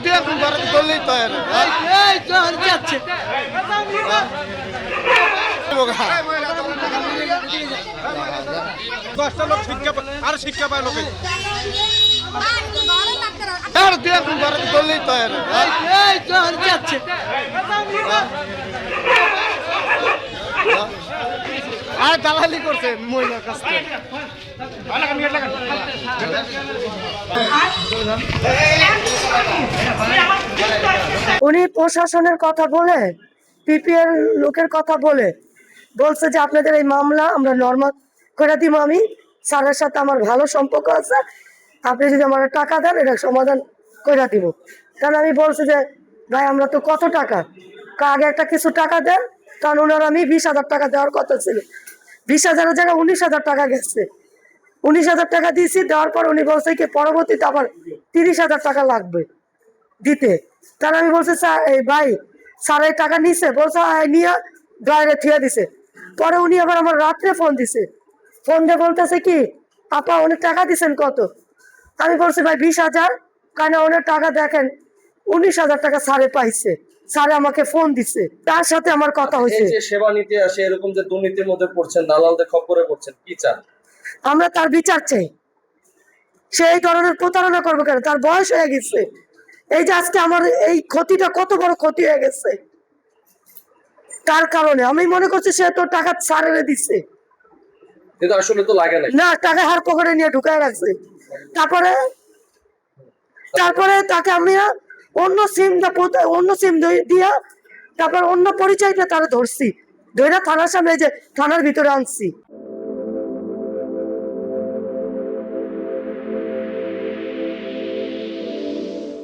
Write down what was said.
তুই এখন ঘরে করলেই তো আর এই তো আর যাচ্ছে দশটা লোক শিক্ষা আর শিক্ষা পায় লোকে আর তুই এখন ঘরে করলেই তো আর এই তো আর যাচ্ছে আর দালালি করছে মহিলার কাছ থেকে উনি প্রশাসনের কথা বলে পিপিএল লোকের কথা বলে বলছে যে আপনাদের এই মামলা আমরা নর্মাল করে দিব। আমি স্যারের সাথে আমার ভালো সম্পর্ক আছে, আপনি যদি আমার টাকা দেন এটা সমাধান করে দিব। কারণ আমি বলছি যে ভাই আমরা তো কত টাকা আগে একটা কিছু টাকা দেন, কারণ ওনার আমি 20,000 টাকা দেওয়ার কথা ছিল, 20,000-এর জায়গায় 19,000 টাকা গেছে। 19,000 টাকা দিয়েছি, দেওয়ার পর উনি বলছে কি পরবর্তীতে আবার 30,000 টাকা লাগবে দিতে। কারণ আমি বলছি স্যার এই ভাই স্যার এই টাকা নিছে, বলছে নিয়ে ড্রাইভারে থিয়ে দিছে। পরে উনি আবার আমার রাত্রে ফোন দিছে, ফোন দিয়ে বলতেছে কি আপা উনি টাকা দিছেন কত। আমি বলছি ভাই 20,000, কারণ ওনার টাকা দেখেন 19,000 টাকা স্যারে পাইছে, স্যারে আমাকে ফোন দিছে, তার সাথে আমার কথা হয়েছে। এই যে সেবা নিতে আসে এরকম যে দুর্নীতির মধ্যে পড়ছেন, দালালদের খপ্পরে পড়ছেন, কি চান? আমরা তার বিচার চাই। সে এই ধরনের প্রতারণা করবে কেন? তার বয়স হয়ে গেছে। এই যে আজকে আমার এই ক্ষতিটা কত বড় ক্ষতি হয়ে গেছে তার কারণে। আমি মনে করছি সে তো টাকা ছাড়ে দিচ্ছে, কিন্তু আসলে তো লাগে না টাকা হার পকেটে নিয়ে ঢুকায় রাখছে। তারপরে তাকে আমি অন্য সিম দিয়া তারপর অন্য পরিচয়টা তারা ধরছি, ধরে থানার সামনে যে থানার ভিতরে আনছি।